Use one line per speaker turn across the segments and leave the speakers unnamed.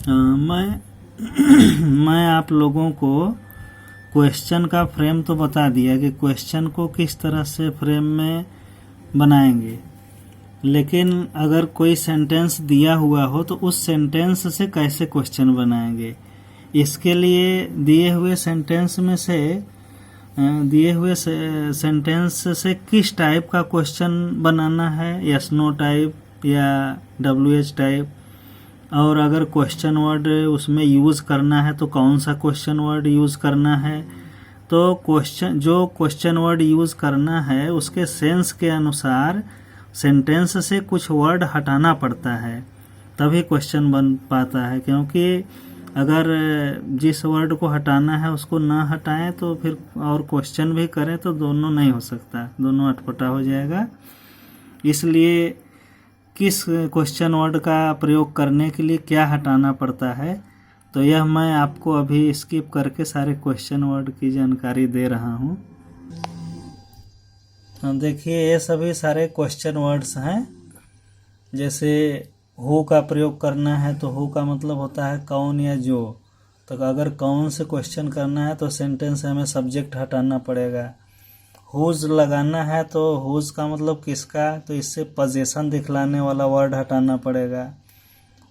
मैं आप लोगों को क्वेश्चन का फ्रेम तो बता दिया कि क्वेश्चन को किस तरह से फ्रेम में बनाएंगे, लेकिन अगर कोई सेंटेंस दिया हुआ हो तो उस सेंटेंस से कैसे क्वेश्चन बनाएंगे। इसके लिए दिए हुए सेंटेंस से किस टाइप का क्वेश्चन बनाना है, यस नो टाइप या WH टाइप, और अगर क्वेश्चन वर्ड उसमें यूज़ करना है तो कौन सा क्वेश्चन वर्ड यूज़ करना है। तो क्वेश्चन वर्ड यूज़ करना है उसके सेंस के अनुसार सेंटेंस से कुछ वर्ड हटाना पड़ता है, तभी क्वेश्चन बन पाता है। क्योंकि अगर जिस वर्ड को हटाना है उसको ना हटाएं तो फिर और क्वेश्चन भी करें तो दोनों नहीं हो सकता, दोनों अटपटा हो जाएगा। इसलिए किस क्वेश्चन वर्ड का प्रयोग करने के लिए क्या हटाना पड़ता है, तो यह मैं आपको अभी स्किप करके सारे क्वेश्चन वर्ड की जानकारी दे रहा हूँ। देखिए ये सभी सारे क्वेश्चन वर्ड्स हैं। जैसे हु का प्रयोग करना है तो हु का मतलब होता है कौन या जो। तो अगर कौन से क्वेश्चन करना है तो सेंटेंस हमें सब्जेक्ट हटाना पड़ेगा। हुज लगाना है तो हुज का मतलब किसका, तो इससे पोजीशन दिखलाने वाला वर्ड हटाना पड़ेगा।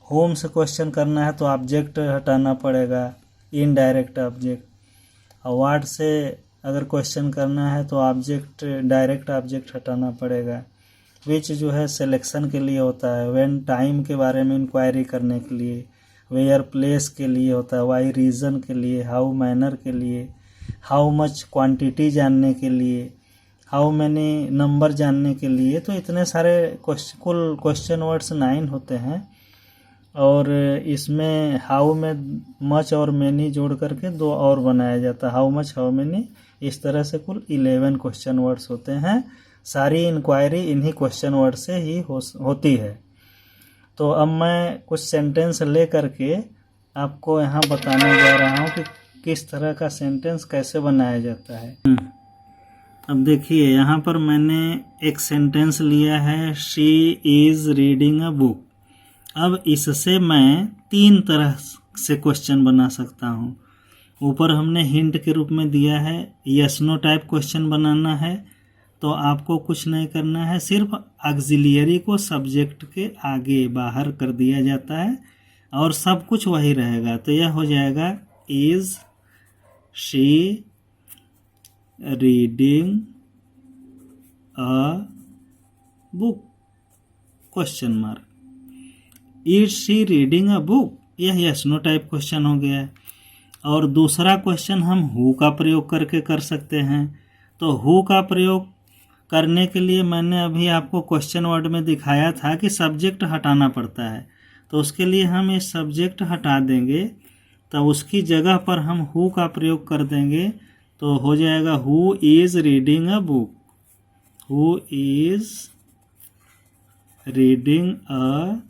होम से क्वेश्चन करना है तो ऑब्जेक्ट हटाना पड़ेगा, इनडायरेक्ट ऑब्जेक्ट। और वाट से अगर क्वेश्चन करना है तो ऑब्जेक्ट डायरेक्ट ऑब्जेक्ट हटाना पड़ेगा। विच जो है सिलेक्शन के लिए होता है, व्हेन टाइम के बारे में इंक्वायरी करने के लिए, वेयर प्लेस के लिए होता है, वाई रीज़न के लिए, हाउ मैनर के लिए, हाउ मच क्वांटिटी जानने के लिए, हाउ मैनी नंबर जानने के लिए। तो इतने सारे कुल क्वेश्चन वर्ड्स 9 होते हैं, और इसमें हाउ में मच और मैनी जोड़ करके 2 और बनाया जाता है, हाउ मच हाउ मैनी। इस तरह से कुल 11 क्वेश्चन वर्ड्स होते हैं। सारी इंक्वायरी इन्हीं क्वेश्चन वर्ड से ही होती है। तो अब मैं कुछ सेंटेंस ले करके आपको यहाँ बताने जा रहा हूँ कि किस तरह का सेंटेंस कैसे बनाया जाता है। अब देखिए यहाँ पर मैंने एक सेंटेंस लिया है, she is reading a book. अब इससे मैं 3 तरह से क्वेश्चन बना सकता हूँ। ऊपर हमने हिंट के रूप में दिया है यस नो टाइप क्वेश्चन बनाना है, तो आपको कुछ नहीं करना है, सिर्फ ऑक्सिलियरी को सब्जेक्ट के आगे बाहर कर दिया जाता है और सब कुछ वही रहेगा। तो यह हो जाएगा is she reading a book question mark. Is she reading a book, यह यस नो टाइप क्वेश्चन हो गया है। और दूसरा क्वेश्चन हम हु का प्रयोग करके कर सकते हैं। तो हु का प्रयोग करने के लिए मैंने अभी आपको क्वेश्चन वर्ड में दिखाया था कि सब्जेक्ट हटाना पड़ता है, तो उसके लिए हम ये सब्जेक्ट हटा देंगे, तब उसकी जगह पर हम हु का प्रयोग कर देंगे। तो हो जाएगा who is reading a book, who is reading a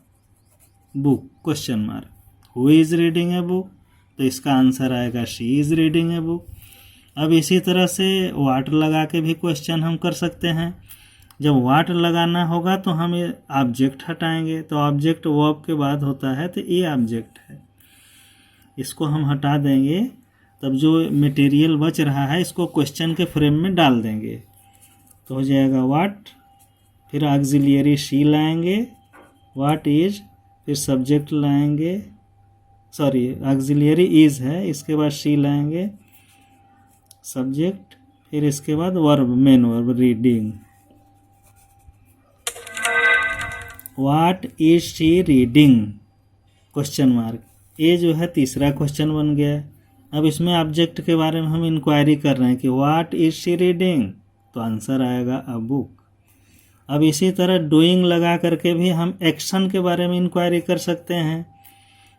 book question mark, who is reading a book. तो इसका आंसर आएगा she is reading a book. अब इसी तरह से वाट लगा के भी क्वेश्चन हम कर सकते हैं। जब वाट लगाना होगा तो हम ये ऑब्जेक्ट हटाएंगे, तो ऑब्जेक्ट वर्ब के बाद होता है, तो ये ऑब्जेक्ट है, इसको हम हटा देंगे। तब जो मटेरियल बच रहा है इसको क्वेश्चन के फ्रेम में डाल देंगे, तो हो जाएगा वाट, फिर ऑक्सिलियरी शी लाएंगे, वाट इज, फिर सब्जेक्ट लाएंगे, सॉरी ऑक्सिलियरी इज है, इसके बाद शी लाएंगे, सब्जेक्ट, फिर इसके बाद verb, main verb reading. What is she reading question mark, ये जो है तीसरा क्वेश्चन बन गया। अब इसमें ऑब्जेक्ट के बारे में हम इंक्वायरी कर रहे हैं कि व्हाट इज शी रीडिंग, तो आंसर आएगा अ बुक। अब इसी तरह डूइंग लगा करके भी हम एक्शन के बारे में इंक्वायरी कर सकते हैं।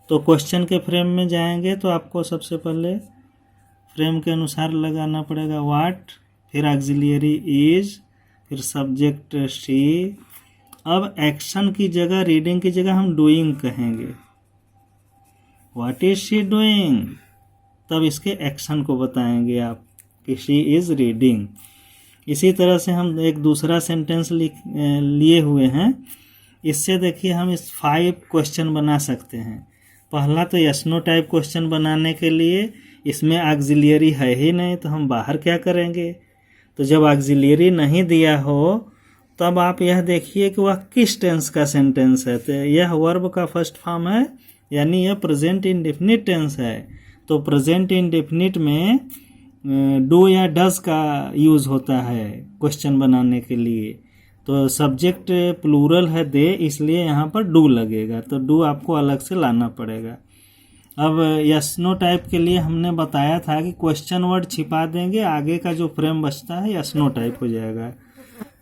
तो क्वेश्चन के फ्रेम में जाएंगे तो आपको सबसे पहले फ्रेम के अनुसार लगाना पड़ेगा व्हाट, फिर ऑक्सिलियरी इज, फिर सब्जेक्ट शी। अब एक्शन की जगह, रीडिंग की जगह हम डूइंग कहेंगे, व्हाट इज शी डूइंग, तब इसके एक्शन को बताएंगे आप कि शी इज़ रीडिंग। इसी तरह से हम एक दूसरा सेंटेंस लिए हुए हैं, इससे देखिए हम इस 5 क्वेश्चन बना सकते हैं। पहला तो यस नो टाइप क्वेश्चन बनाने के लिए इसमें ऑक्सिलियरी है ही नहीं, तो हम बाहर क्या करेंगे। तो जब ऑक्सिलियरी नहीं दिया हो तब आप यह देखिए कि वह किस टेंस का सेंटेंस है। तो यह वर्ब का फर्स्ट फॉर्म है, यानी यह प्रेजेंट इंडेफिनिट टेंस है। तो प्रेजेंट इंडेफिनिट में डू या डज का यूज़ होता है क्वेश्चन बनाने के लिए। तो सब्जेक्ट प्लूरल है दे, इसलिए यहाँ पर डू लगेगा, तो डू आपको अलग से लाना पड़ेगा। अब यस नो टाइप के लिए हमने बताया था कि क्वेश्चन वर्ड छिपा देंगे, आगे का जो फ्रेम बचता है यस नो टाइप हो जाएगा।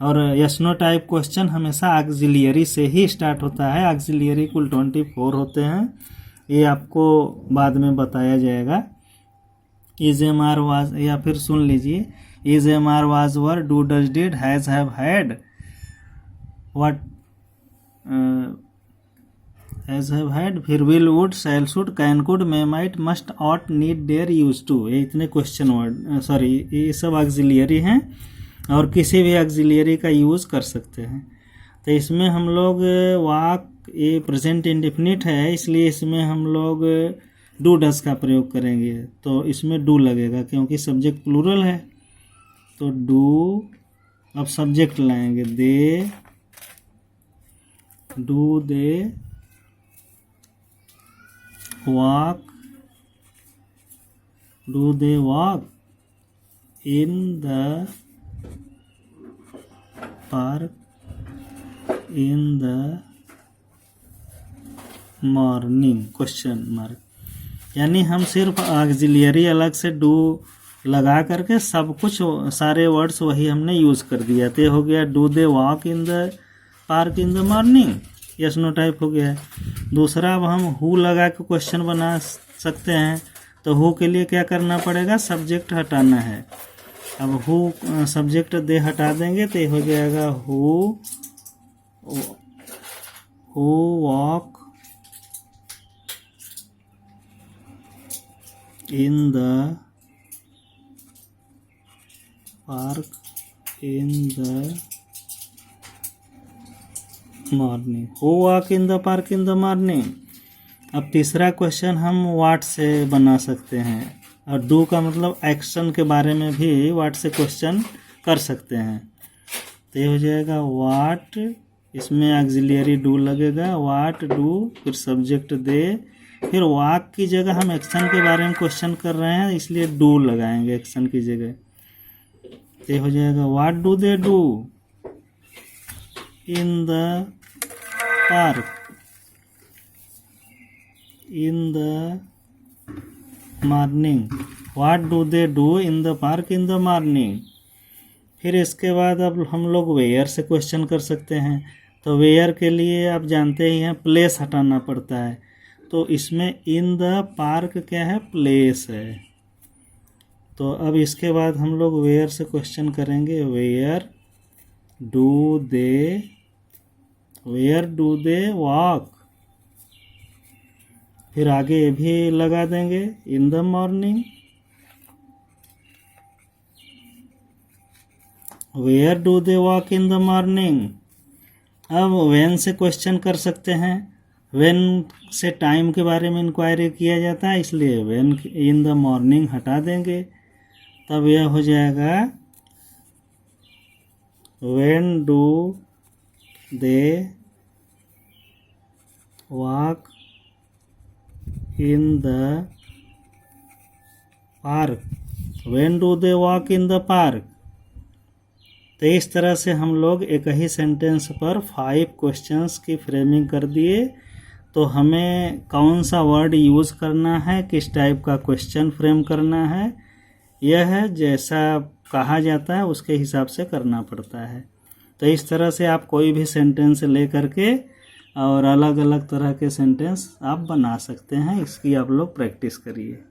और यस नो टाइप क्वेश्चन हमेशा ऑक्सिलियरी से ही स्टार्ट होता है। ऑक्सिलियरी कुल 24 होते हैं, ये आपको बाद में बताया जाएगा। इज एम आर वाज, या फिर सुन लीजिए, is am are was were, do does did, has have had, what has have had, फिर will would, shall should, can could, may might, must, ought, need, dare, use to, ये इतने question word sorry ये सब auxiliary हैं और किसी भी auxiliary का यूज़ कर सकते हैं। तो इसमें हम लोग वाक, ये प्रेजेंट इंडेफिनिट है इसलिए इसमें हम लोग डू डज का प्रयोग करेंगे। तो इसमें डू लगेगा क्योंकि सब्जेक्ट प्लूरल है। तो डू, अब सब्जेक्ट लाएंगे, they, do they walk, do they walk in the park in the morning, question mark. यानी हम सिर्फ ऑक्सिलियरी अलग से डू लगा करके सब कुछ सारे वर्ड्स वही हमने यूज़ कर दिया। तो हो गया do they walk in the park in the morning, yes no type हो गया है। दूसरा, अब हम हु लगा के क्वेश्चन बना सकते हैं। तो हु के लिए क्या करना पड़ेगा, सब्जेक्ट हटाना है। अब हु सब्जेक्ट दे हटा देंगे तो ये हो जाएगा who walk in the park in the morning, who walk in the park in the morning. अब तीसरा क्वेश्चन हम व्हाट से बना सकते हैं, और डू का मतलब एक्शन के बारे में भी व्हाट से क्वेश्चन कर सकते हैं। तो ये हो जाएगा व्हाट, इसमें ऑक्सिलियरी डू लगेगा, व्हाट डू, फिर सब्जेक्ट दे, फिर वॉक की जगह हम एक्शन के बारे में क्वेश्चन कर रहे हैं इसलिए डू लगाएंगे एक्शन की जगह। तो ये हो जाएगा what do they do in the park in the morning, what do they do in the park in the morning. फिर इसके बाद अब हम लोग वेयर से क्वेश्चन कर सकते हैं। तो वेयर के लिए आप जानते ही हैं प्लेस हटाना पड़ता है। तो इसमें इन द पार्क क्या है, प्लेस है। तो अब इसके बाद हम लोग वेयर से क्वेश्चन करेंगे, वेयर डू दे वॉक, फिर आगे ये भी लगा देंगे in the morning, where do they walk in the morning. अब व्हेन से क्वेश्चन कर सकते हैं, व्हेन से टाइम के बारे में इंक्वायरी किया जाता है इसलिए व्हेन इन द मॉर्निंग हटा देंगे। तब यह हो जाएगा when do they walk in the park, when do they walk in the park. तो इस तरह से हम लोग एक ही सेंटेंस पर 5 क्वेश्चंस की फ्रेमिंग कर दिए। तो हमें कौन सा वर्ड यूज़ करना है, किस टाइप का क्वेश्चन फ्रेम करना है, यह है जैसा कहा जाता है उसके हिसाब से करना पड़ता है। तो इस तरह से आप कोई भी सेंटेंस ले करके और अलग अलग तरह के सेंटेंस आप बना सकते हैं। इसकी आप लोग प्रैक्टिस करिए।